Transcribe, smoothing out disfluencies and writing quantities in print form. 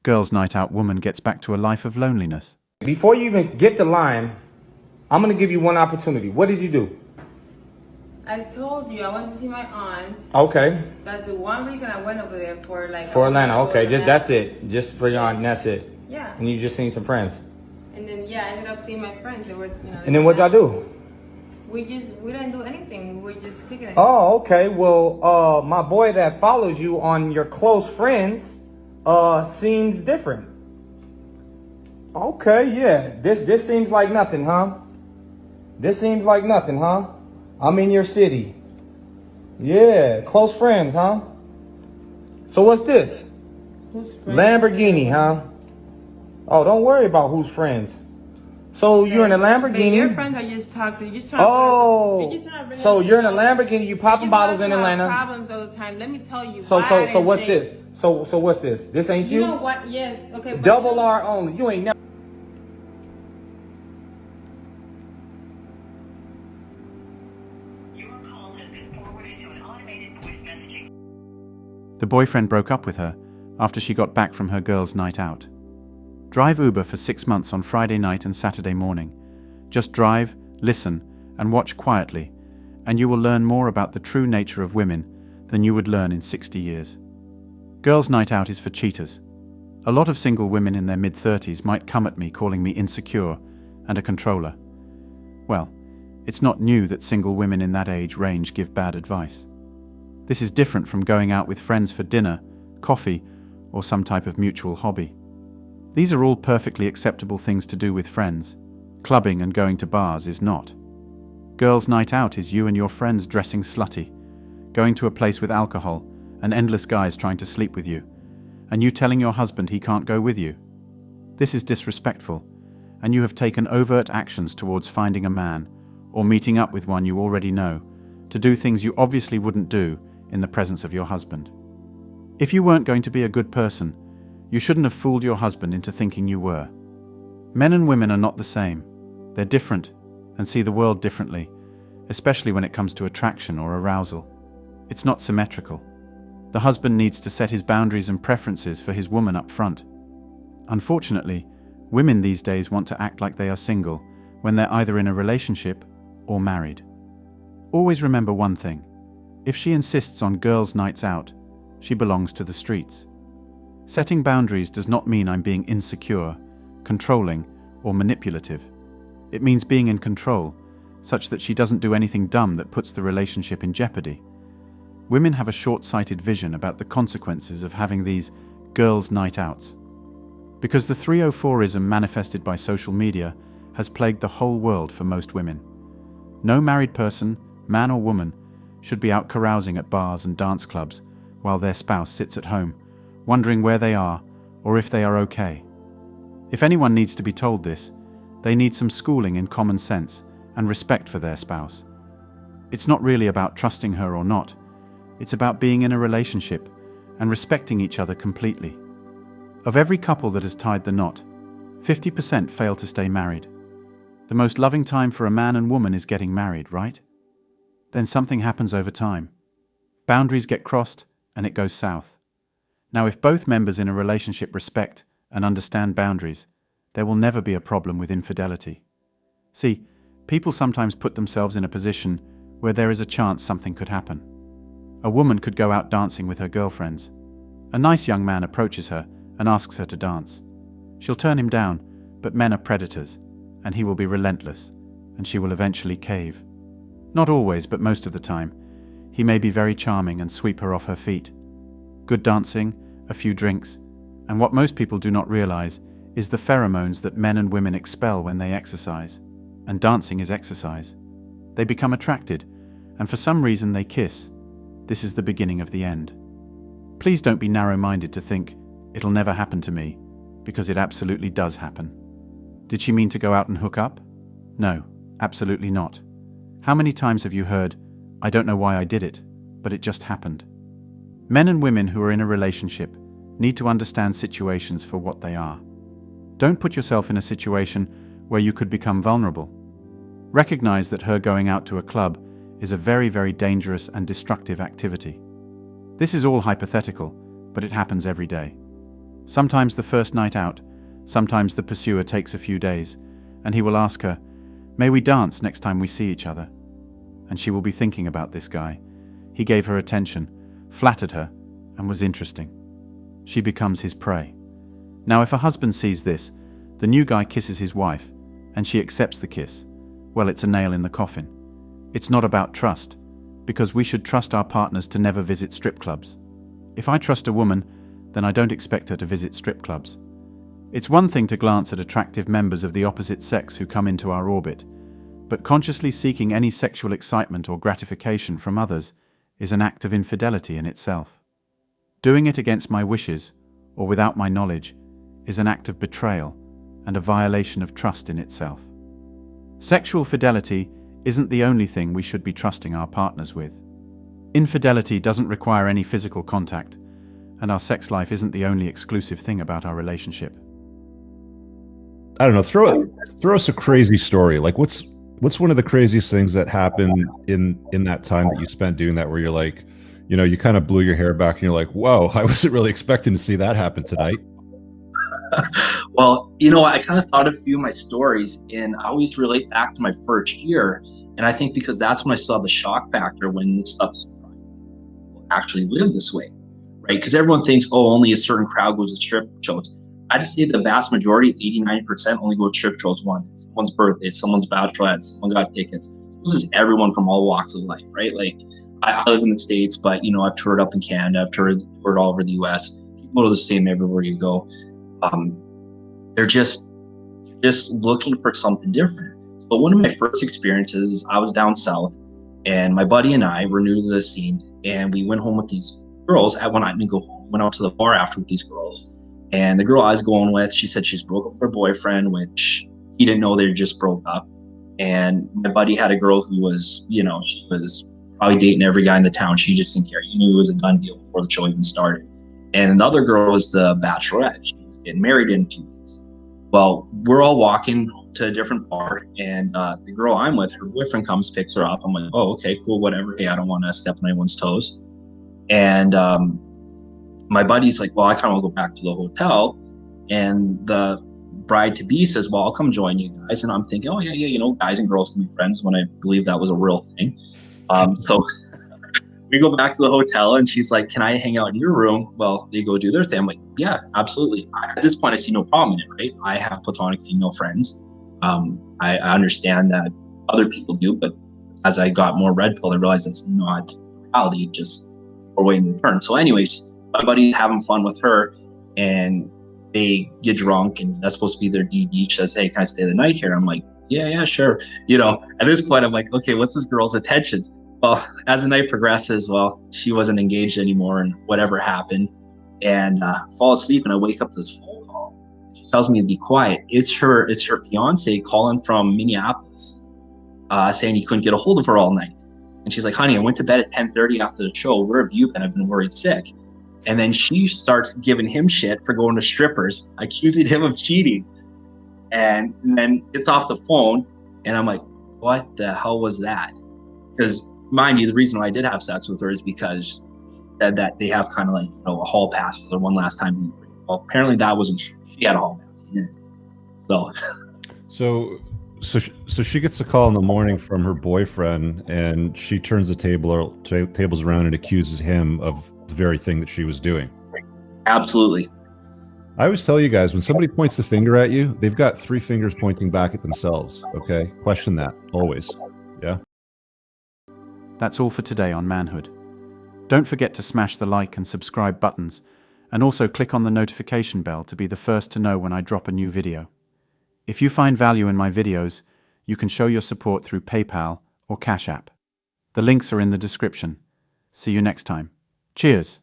Girls' night out woman gets back to a life of loneliness. Before you even get the line, I'm going to give you one opportunity. What did you do? I told you I went to see my aunt. Okay. That's the one reason I went over there for, like. For Atlanta. Okay, Atlanta. that's it. Just for your aunt, and that's it. Yeah. And you just seen some friends. And then I ended up seeing my friends. They were, And then what y'all do? We didn't do anything. We were just kicking it. Oh, okay. Well, my boy that follows you on your close friends, seems different. Okay, yeah. This seems like nothing, huh? This seems like nothing, huh? I'm in your city. Yeah, close friends, huh? So what's this? Who's friends? Lamborghini, huh? Oh, don't worry about who's friends. So you're in a Lamborghini. Your friends are just toxic. You're just trying so you're in a Lamborghini. You popping bottles in Atlanta. Problems all the time. Let me tell you. So what's this? So what's this? This ain't you. You know what? Yes. Okay. Double R only. You ain't never. The boyfriend broke up with her after she got back from her girls' night out. Drive Uber for 6 months on Friday night and Saturday morning. Just drive, listen, and watch quietly, and you will learn more about the true nature of women than you would learn in 60 years. Girls' night out is for cheaters. A lot of single women in their mid-30s might come at me calling me insecure and a controller. Well, it's not new that single women in that age range give bad advice. This is different from going out with friends for dinner, coffee, or some type of mutual hobby. These are all perfectly acceptable things to do with friends. Clubbing and going to bars is not. Girls' night out is you and your friends dressing slutty, going to a place with alcohol and endless guys trying to sleep with you, and you telling your husband he can't go with you. This is disrespectful, and you have taken overt actions towards finding a man, or meeting up with one you already know, to do things you obviously wouldn't do in the presence of your husband. If you weren't going to be a good person, you shouldn't have fooled your husband into thinking you were. Men and women are not the same. They're different and see the world differently, especially when it comes to attraction or arousal. It's not symmetrical. The husband needs to set his boundaries and preferences for his woman up front. Unfortunately, women these days want to act like they are single when they're either in a relationship or married. Always remember one thing. If she insists on girls' nights out, she belongs to the streets. Setting boundaries does not mean I'm being insecure, controlling, or manipulative. It means being in control, such that she doesn't do anything dumb that puts the relationship in jeopardy. Women have a short-sighted vision about the consequences of having these girls' night outs. Because the 304ism manifested by social media has plagued the whole world for most women. No married person, man or woman, should be out carousing at bars and dance clubs while their spouse sits at home, wondering where they are or if they are okay. If anyone needs to be told this, they need some schooling in common sense and respect for their spouse. It's not really about trusting her or not. It's about being in a relationship and respecting each other completely. Of every couple that has tied the knot, 50% fail to stay married. The most loving time for a man and woman is getting married, right? Then something happens over time. Boundaries get crossed and it goes south. Now, if both members in a relationship respect and understand boundaries, there will never be a problem with infidelity. See, people sometimes put themselves in a position where there is a chance something could happen. A woman could go out dancing with her girlfriends. A nice young man approaches her and asks her to dance. She'll turn him down, but men are predators, and he will be relentless, and she will eventually cave. Not always, but most of the time, he may be very charming and sweep her off her feet. Good dancing, a few drinks, and what most people do not realize is the pheromones that men and women expel when they exercise. And dancing is exercise. They become attracted, and for some reason they kiss. This is the beginning of the end. Please don't be narrow-minded to think, it'll never happen to me, because it absolutely does happen. Did she mean to go out and hook up? No, absolutely not. How many times have you heard, I don't know why I did it, but it just happened? Men and women who are in a relationship need to understand situations for what they are. Don't put yourself in a situation where you could become vulnerable. Recognize that her going out to a club is a very, very dangerous and destructive activity. This is all hypothetical, but it happens every day. Sometimes the first night out, sometimes the pursuer takes a few days, and he will ask her, "May we dance next time we see each other?" And she will be thinking about this guy. He gave her attention, flattered her, and was interesting. She becomes his prey. Now, if a husband sees this, the new guy kisses his wife, and she accepts the kiss, well, it's a nail in the coffin. It's not about trust, because we should trust our partners to never visit strip clubs. If I trust a woman, then I don't expect her to visit strip clubs. It's one thing to glance at attractive members of the opposite sex who come into our orbit, but consciously seeking any sexual excitement or gratification from others is an act of infidelity in itself. Doing it against my wishes, or without my knowledge, is an act of betrayal and a violation of trust in itself. Sexual fidelity isn't the only thing we should be trusting our partners with. Infidelity doesn't require any physical contact, and our sex life isn't the only exclusive thing about our relationship. I don't know. Throw us a crazy story. Like, what's one of the craziest things that happened in that time that you spent doing that, where you're like, you kind of blew your hair back and you're like, whoa, I wasn't really expecting to see that happen tonight. Well, I kind of thought of a few of my stories, and I always relate back to my first year. And I think because that's when I saw the shock factor when this stuff actually live this way, right? Because everyone thinks, oh, only a certain crowd goes to strip shows. I just say the vast majority, 80-90%, only go to strip shows once. Someone's birthday, someone's bachelorette, someone got tickets. This is everyone from all walks of life, right? Like, I live in the States, but, I've toured up in Canada, I've toured all over the US. People are the same everywhere you go. They're just looking for something different. So one of my first experiences is I was down south, and my buddy and I were new to the scene, and we went home with these girls. I went out to the bar after with these girls. And the girl I was going with, she said she's broke up with her boyfriend, which he didn't know they just broke up. And my buddy had a girl who was, she was probably dating every guy in the town. She just didn't care. You knew it was a done deal before the show even started. And another girl was the bachelorette. She was getting married in 2 weeks. Well, we're all walking to a different bar, and the girl I'm with, her boyfriend comes, picks her up. I'm like, oh, okay, cool, whatever. Hey, I don't want to step on anyone's toes. And my buddy's like, well, I kind of want to go back to the hotel. And the bride-to-be says, well, I'll come join you guys. And I'm thinking, oh, yeah, guys and girls can be friends, when I believe that was a real thing. So we go back to the hotel, and she's like, can I hang out in your room? Well, they go do their thing. I'm like, yeah, absolutely. At this point, I see no problem in it, right? I have platonic female friends. I understand that other people do, but as I got more red pill, I realized that's not reality, just we're waiting to turn. So anyways, my buddy's having fun with her, and they get drunk, and that's supposed to be their DD. She says, hey, can I stay the night here? I'm like, yeah, sure. At this point, I'm like, okay, what's this girl's attentions? Well, as the night progresses, she wasn't engaged anymore, and whatever happened, and fall asleep, and I wake up to this phone call. She tells me to be quiet. It's her fiance calling from Minneapolis, saying he couldn't get a hold of her all night. And she's like, honey, I went to bed at 10:30 after the show. Where have you been? I've been worried sick. And then she starts giving him shit for going to strippers, accusing him of cheating. And then gets off the phone, and I'm like, what the hell was that? Because mind you, the reason why I did have sex with her is because she said that they have kind of like, a hall pass for their one last time. Well, apparently that wasn't true. She had a hall pass. He didn't. So she gets a call in the morning from her boyfriend, and she turns the tables around and accuses him of the very thing that she was doing. Absolutely. I always tell you guys, when somebody points the finger at you, they've got 3 fingers pointing back at themselves. Okay? Question that always. Yeah. That's all for today on Manhood. Don't forget to smash the like and subscribe buttons, and also click on the notification bell to be the first to know when I drop a new video. If you find value in my videos, you can show your support through PayPal or Cash App. The links are in the description. See you next time. Cheers!